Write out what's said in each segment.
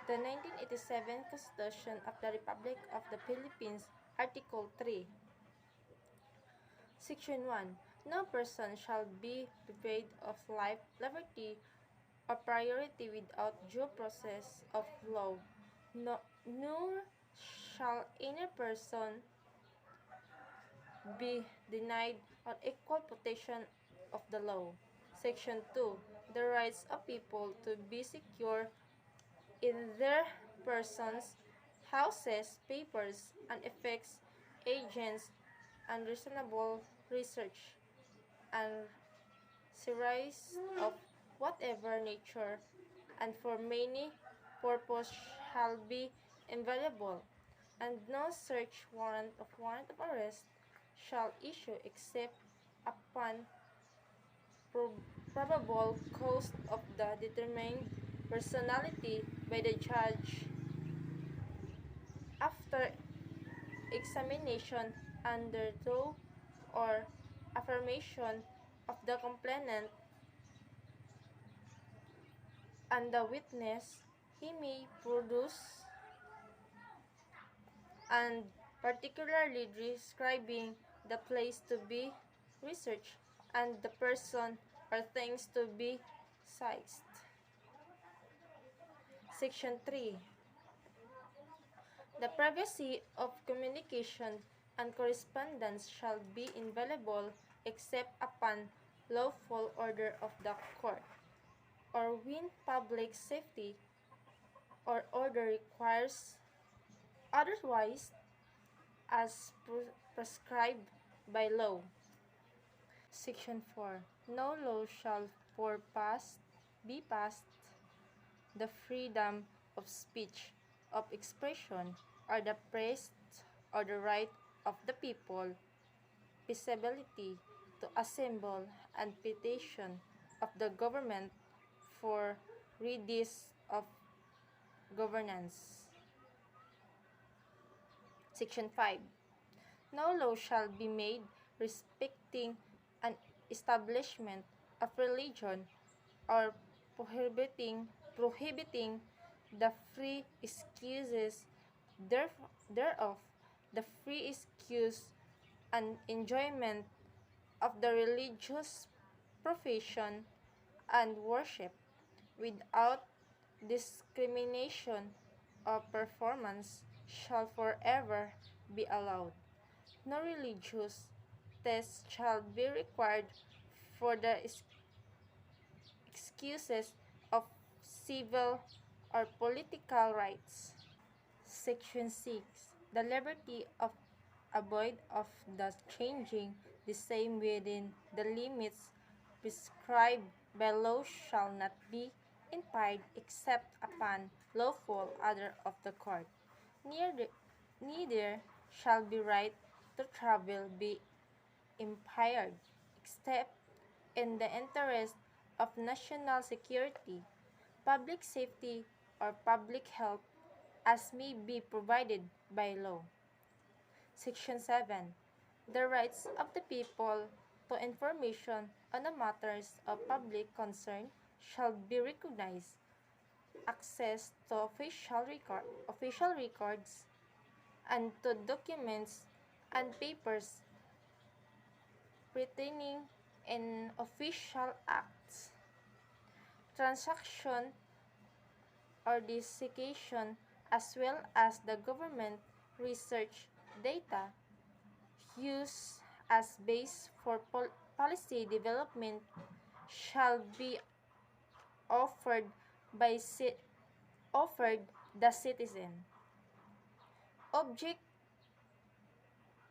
The 1987 Constitution of the Republic of the Philippines, Article 3. Section 1. No person shall be deprived of life, liberty, or property without due process of law, nor shall any person be denied on equal protection of the law. Section 2. The rights of people to be secure in their persons, houses, papers, and effects, agents, and reasonable research, and series of whatever nature, and for many purpose shall be invaluable, and no search warrant of arrest shall issue except upon probable cause of the determined personality by the judge after examination under oath or affirmation of the complainant and the witness he may produce, and particularly describing the place to be researched and the person or things to be seized. Section 3. The privacy of communication and correspondence shall be inviolable except upon lawful order of the court, or when public safety or order requires otherwise as prescribed by law. Section 4. No law shall be passed the freedom of speech, of expression, or the press, or the right of the people, peaceability to assemble and petition of the government for redress of governance. Section 5. No law shall be made respecting an establishment of religion or prohibiting the free excuses thereof, the free excuse and enjoyment of the religious profession and worship, without discrimination or performance, shall forever be allowed. No religious test shall be required for the excuses of civil or political rights. Section 6. The liberty of abode of the changing the same within the limits prescribed by law shall not be impaired except upon lawful order of the court. Neither shall be right to travel be impaired except in the interest of national security, public safety, or public health as may be provided by law. Section 7. The rights of the people to information on the matters of public concern shall be recognized. Access to official records and to documents and papers pertaining in official acts, transaction or desiccation, as well as the government research data used as base for policy development shall be offered the citizen. Object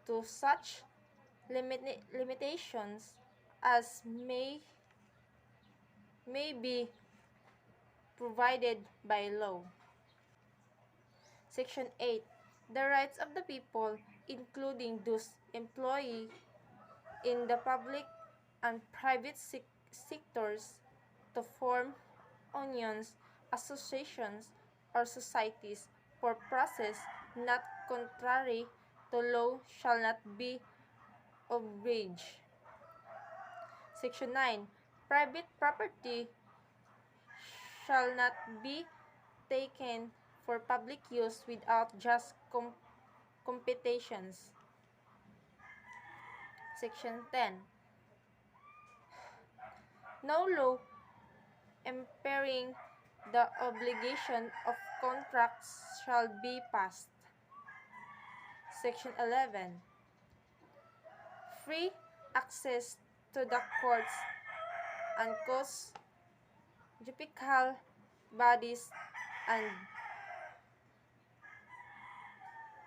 to such limitations as may be provided by law. Section 8. The rights of the people, including those employed in the public and private sectors, to form unions, associations, or societies for process not contrary to law shall not be abridged. Section 9. Private property shall not be taken for public use without just competitions. Section 10. No law impairing the obligation of contracts shall be passed. Section 11. Free access to the courts and judicial bodies and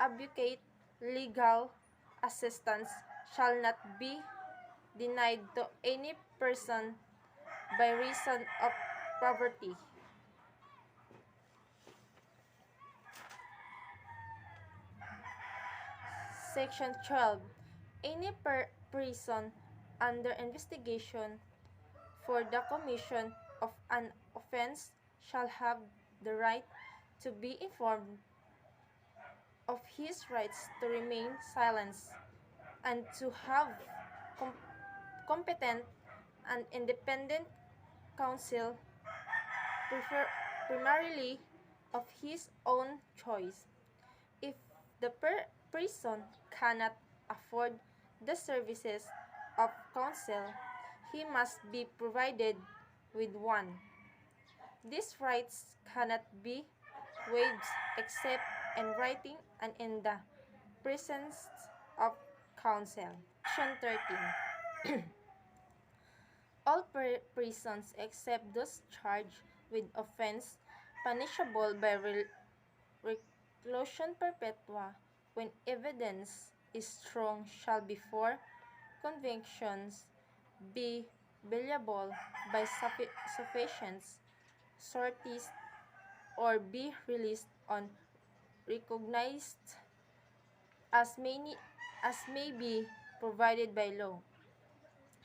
advocate legal assistance shall not be denied to any person by reason of poverty. Section 12. Any person under investigation for the commission of an offense shall have the right to be informed of his rights to remain silent and to have competent and independent counsel, primarily of his own choice. If the person cannot afford the services of counsel, he must be provided with one. These rights cannot be waived except in writing and in the presence of counsel. Section 13. All persons except those charged with offense punishable by reclusion perpetua, when evidence is strong, shall before convictions be bailable by sufficient sureties or be released on recognized as may be provided by law.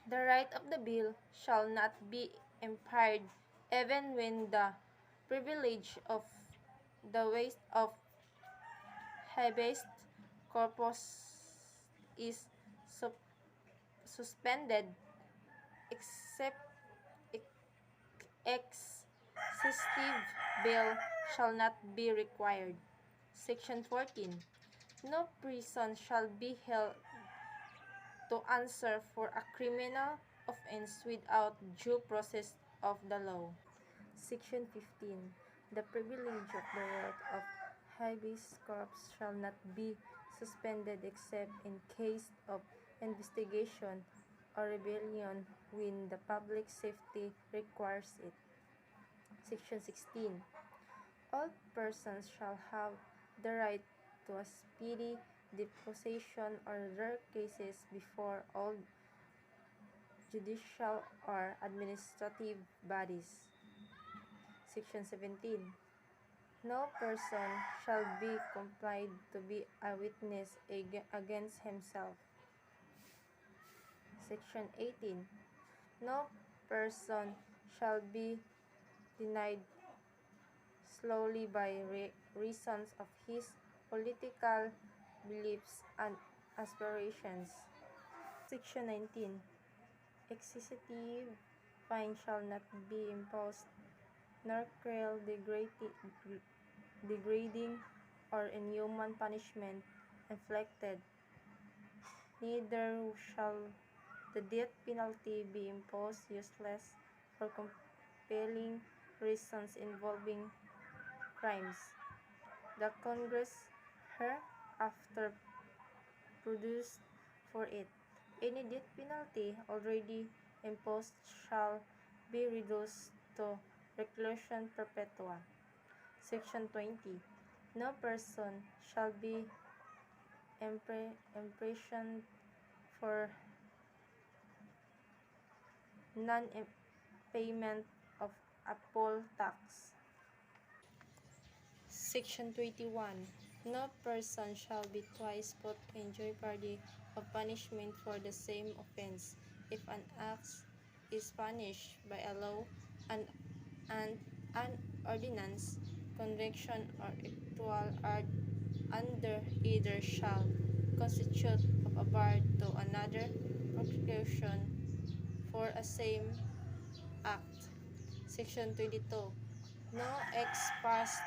The right of the bill shall not be impaired even when the privilege of the waste of habeas corpus is suspended, except excessive bail shall not be required. Section 14. No person shall be held to answer for a criminal offense without due process of the law. Section 15. The privilege of the right of habeas corpus shall not be suspended except in case of investigation or rebellion when the public safety requires it. Section 16. All persons shall have the right to a speedy deposition of their cases before all judicial or administrative bodies. Section 17. No person shall be compelled to be a witness against himself. Section 18. No person shall be denied solely by reasons of his political beliefs and aspirations. Section 19. Excessive fine shall not be imposed, nor cruel, degrading, or inhuman punishment inflicted. Neither shall the death penalty be imposed useless for compelling reasons involving crimes. The Congress hereafter produced for it. Any death penalty already imposed shall be reduced to reclusion perpetua. Section 20. No person shall be imprisoned for non-payment of a poll tax. Section 21. No person shall be twice put in jeopardy of punishment for the same offense, if an act is punished by a law, an ordinance, conviction, or actual act under either shall constitute of a bar to another prosecution for a same act. Section 22. No ex post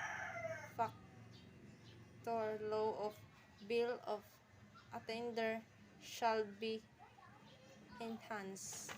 factor law of Bill of Attainder shall be enhanced.